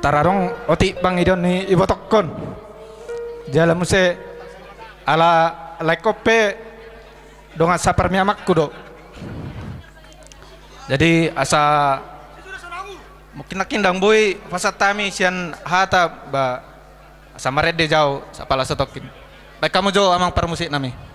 tararong oti pangidon ni ibotokon jala muse ala lekope donga saparmiamak kudo jadi asa mungkin kindang boy pasatami sian hata ba asa marede jauh sapala sotokin baik kamu jo amang permusik nami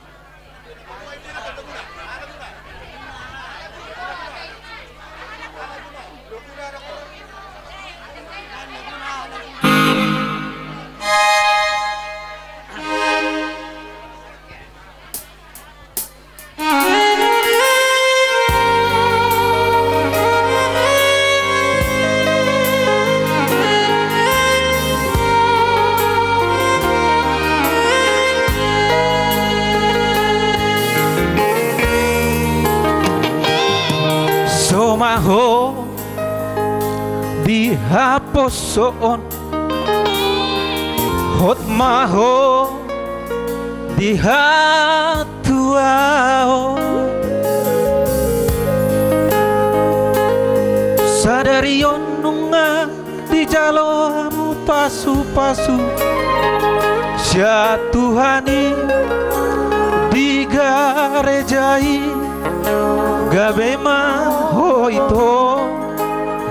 Somaho dihaposon hot maho dihatuao sadarion nunga di jalomu pasu-pasu sia Tuhani digarejai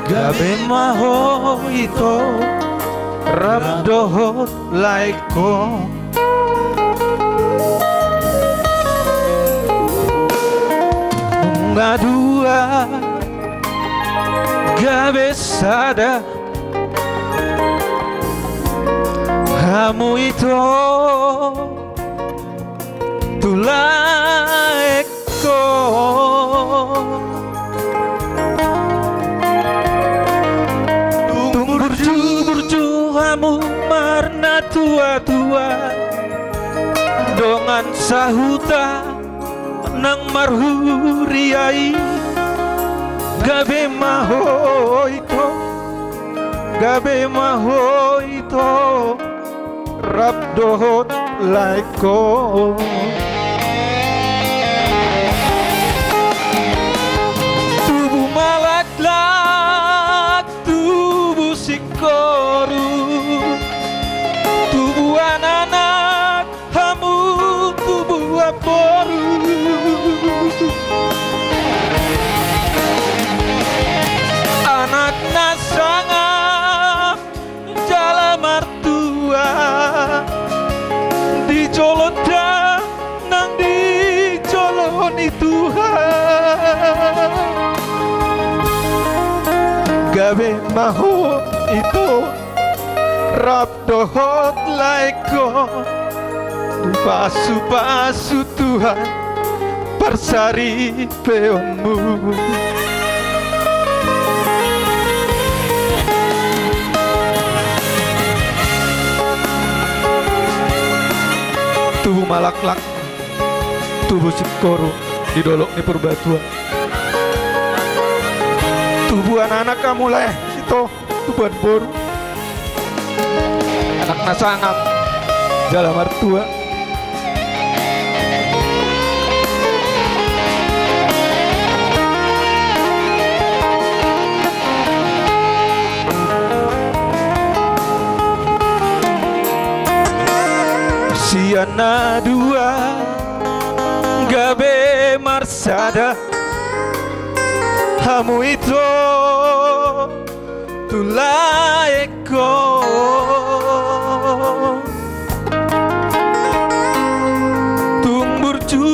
gabe maho ito rabdohot laiko ngadua gabe sada kamu itu tulaiko marna tua-tua dongan sahuta nang marhuriai gabe maho ito rabdohot laiko tubuh malak tubuh sikoru tubuh anak hamu tubuh aboru anak nasangap jala martua dicolot nang dicoloni Tuhan gawe maho itu rabdohot laiko pasu-pasu Tuhan persari peonmu tubuh malaklak tubuh sikoro didolok di perbatuan tubuh anak-anak kamu leh itu tubuhan boru anak nasangap jala martua siana dua gabe marsada hamu itu tulaeko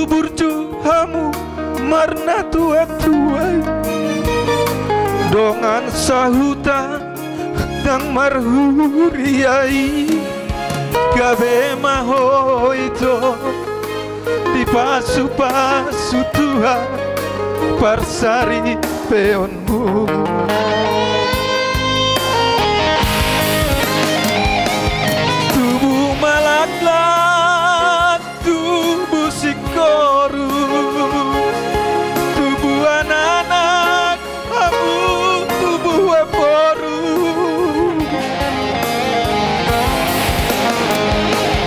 burju hamu marna tua-tua dongan sahutan nang marhuriai gabe maho itu di pasu-pasu Tuhan parsari peonmu tubuh malaklah tubuh sikoru tubuh anak-anak kamu tubuh aboru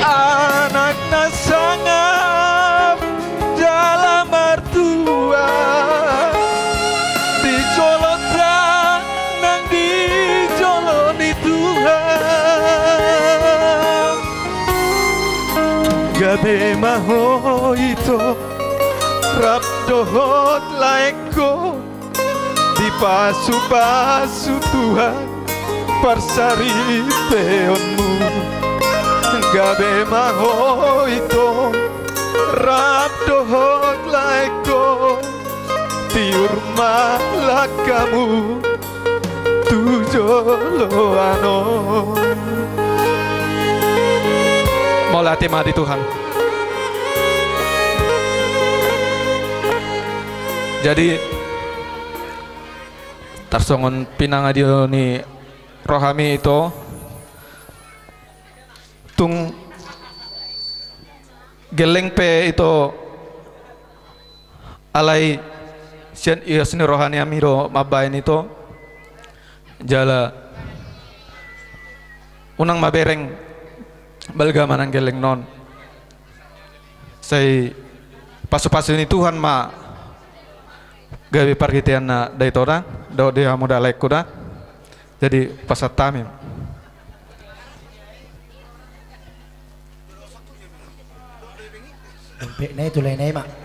anak nasangap jala martua dicolot gabe maho ito rap dohot laeko di pasu-pasu Tuhan parsari peonmu gabe maho ito rap dohot laeko tiur malakamu tujolo ano. Mau latih mati Tuhan. Jadi tarsongon pinangadio ni rohami itu tung geleng pe itu alai sian ias ni rohani amiro mabain itu jala unang mabereng balga manang geleng non say pasu-pasu ni Tuhan ma gawe pargitian na daitora do dia muda laik kuda jadi pasat tamim Dompet na itu lain mak